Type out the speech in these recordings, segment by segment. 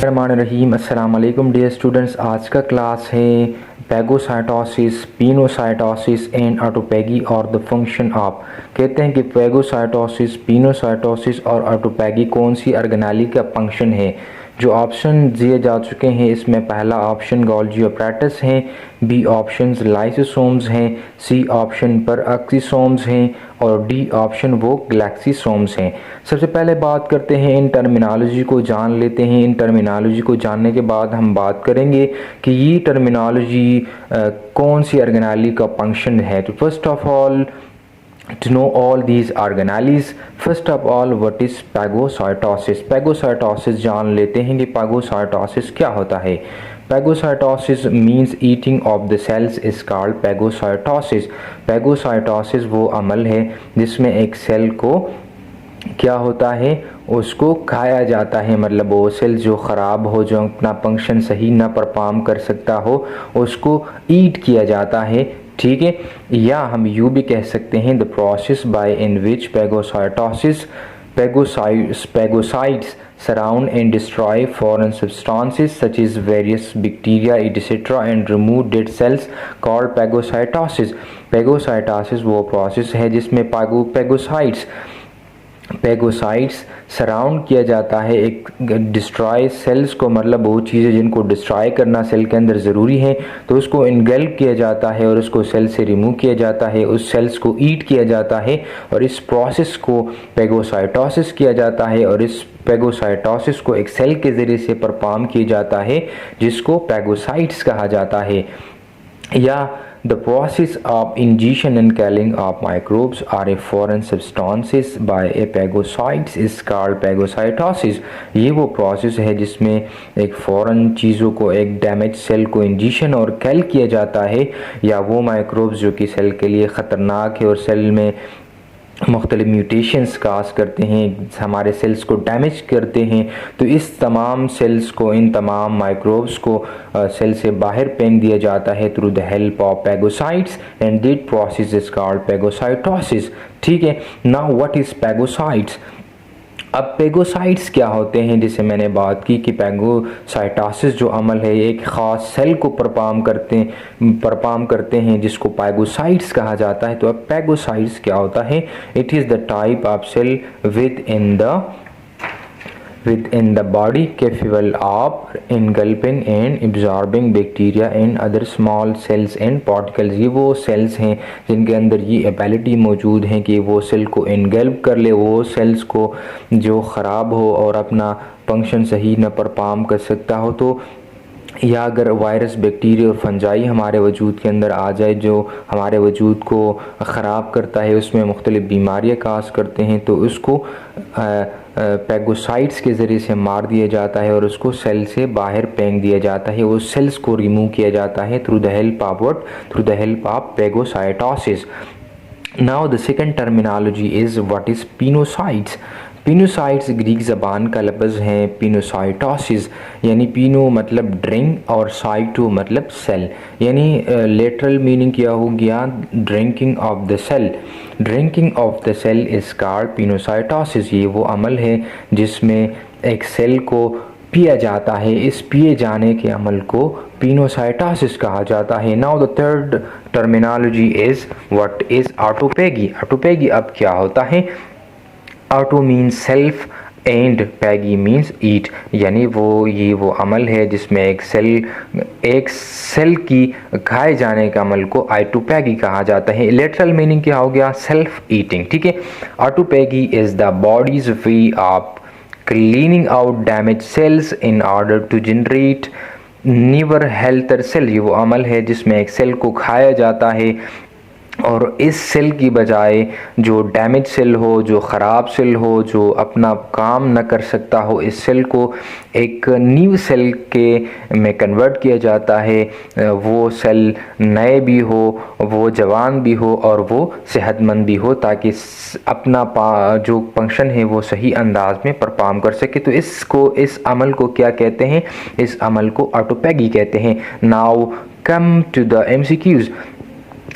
रहीम अस्सलाम वालेकुम dear students. आज का क्लास है पैगोसाइटोसिस, पिनोसाइटोसिस एंड ऑटोपैगी और द फंक्शन ऑफ। कहते हैं कि पैगोसाइटोसिस, पिनोसाइटोसिस और ऑटोपैगी कौन सी ऑर्गेनेली का फंक्शन है। जो ऑप्शन दिए जा चुके हैं इसमें पहला ऑप्शन गोल्गी अपैरेटस है, बी ऑप्शन लाइसोसोम्स हैं, सी ऑप्शन पर ऑक्सीसोम्स हैं और डी ऑप्शन वो ग्लैक्सीसोम्स हैं। सबसे पहले बात करते हैं, इन टर्मिनोलॉजी को जान लेते हैं। इन टर्मिनोलॉजी को जानने के बाद हम बात करेंगे कि ये टर्मिनोलॉजी कौन सी ऑर्गेनेली का फंक्शन है। तो first of all, to know all these organelles, first of all what is phagocytosis। Phagocytosis जान लेते हैं कि पैगोसाइटोसिस क्या होता है। Phagocytosis means eating of the cells is called phagocytosis. Phagocytosis वो अमल है जिसमें एक सेल को क्या होता है, उसको खाया जाता है। मतलब वो सेल जो ख़राब हो, जो अपना फंक्शन सही ना परफॉर्म कर सकता हो, उसको ईट किया जाता है। ठीक है, या हम यूँ भी कह सकते हैं the process by in which phagocytes surround and destroy foreign substances such as various bacteria etc. and remove dead cells called phagocytosis। पैगोसाइटोसिस वो प्रोसेस है जिसमें पैगोसाइट्स सराउंड किया जाता है एक डिस्ट्रॉय सेल्स को। मतलब वो चीज़ें जिनको डिस्ट्रॉय करना सेल के अंदर ज़रूरी है तो उसको इनगल्ब किया जाता है और उसको सेल से रिमूव किया जाता है, उस सेल्स को ईट किया जाता है और इस प्रोसेस को पैगोसाइटोसिस किया जाता है। और इस पैगोसाइटोसिस को एक सेल के ज़रिए से परफॉर्म किया जाता है जिसको पैगोसाइट्स कहा जाता है। या the process of ingestion and killing of microbes or a foreign substances by a phagocytes is called phagocytosis। ये वो प्रोसेस है जिसमें एक फ़ॉरेन चीज़ों को, एक डैमेज सेल को इंजेक्शन और किल किया जाता है, या वो माइक्रोब्स जो कि सेल के लिए ख़तरनाक है और सेल में मुख्तलिफ म्यूटेशंस काज करते हैं, हमारे सेल्स को डैमेज करते हैं। तो इस तमाम सेल्स को, इन तमाम माइक्रोब्स को सेल से बाहर फेंक दिया जाता है through the help of phagocytes and that process is called phagocytosis. ठीक है, नाउ व्हाट इज पैगोसाइट्स। अब पैगोसाइट्स क्या होते हैं, जैसे मैंने बात की कि पैगोसाइटोसिस जो अमल है एक ख़ास सेल को परफॉर्म करते हैं जिसको पैगोसाइट्स कहा जाता है। तो अब पैगोसाइट्स क्या होता है, it is the type of cell within the body capable of engulfing and absorbing bacteria and other small cells and particles। ये वो सेल्स हैं जिनके अंदर ये एबिलिटी मौजूद है कि वो सेल को engulf कर ले, वो सेल्स को जो ख़राब हो और अपना फंक्शन सही न परफॉर्म कर सकता हो। तो या अगर वायरस, बैक्टीरिया और फंजाई हमारे वजूद के अंदर आ जाए जो हमारे वजूद को ख़राब करता है, उसमें मुख्तलिफ़ बीमारियाँ काज करते हैं, तो उसको पैगोसाइट्स के ज़रिए से मार दिया जाता है और उसको सेल से बाहर फेंक दिया जाता है। उस सेल्स को रिमूव किया जाता है through the help of phagocytosis. Now the second terminology is what is pinocytes. Pinocytes Greek ज़बान का लफ्ज़ है पिनोसाइटोसिस, यानी पिनो मतलब ड्रिंक और साइटो मतलब सेल, यानी लेटरल मीनिंग क्या हो गया, drinking of the cell. Drinking of the cell is called pinocytosis. ये वो अमल है जिसमें एक सेल को पिया जाता है, इस पिए जाने के अमल को पिनोसाइटोसिस कहा जाता है। Now the third terminology is what is autophagy. Autophagy अब क्या होता है, auto means self and phagy means eat, यानी ये वो अमल है जिसमें एक सेल की खाए जाने के अमल को ऑटोपैगी कहा जाता है। लिटरल मीनिंग क्या हो गया, सेल्फ ईटिंग। ठीक है, autophagy is the body's way of cleaning out damage cells in order to generate newer healthier cell. ये वो अमल है जिसमें एक सेल को खाया जाता है और इस सेल की बजाय जो डैमेज सेल हो, जो ख़राब सेल हो, जो अपना काम न कर सकता हो, इस सेल को एक न्यू सेल के में कन्वर्ट किया जाता है। वो सेल नए भी हो, वो जवान भी हो और वो सेहतमंद भी हो, ताकि अपना जो फंक्शन है वो सही अंदाज में परफॉर्म कर सके। तो इस अमल को क्या कहते हैं, इस अमल को ऑटोपैगी कहते हैं। Now come to the MCQs।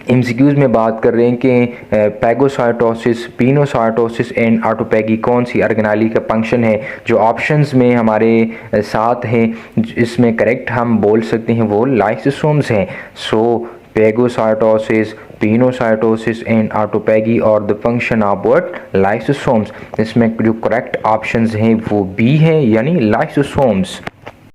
MCQs में बात कर रहे हैं कि पैगोसाइटोसिस, पिनोसाइटोसिस एंड ऑटोपैगी कौन सी ऑर्गेनाली का फंक्शन है। जो ऑप्शंस में हमारे साथ हैं, इसमें करेक्ट हम बोल सकते हैं वो लाइसोसोम्स हैं। सो पैगोसाइटोसिस, पिनोसाइटोसिस एंड ऑटोपैगी और the function of what lysosomes. इसमें जो करेक्ट ऑप्शंस हैं वो बी है, यानी लाइसोसोम्स।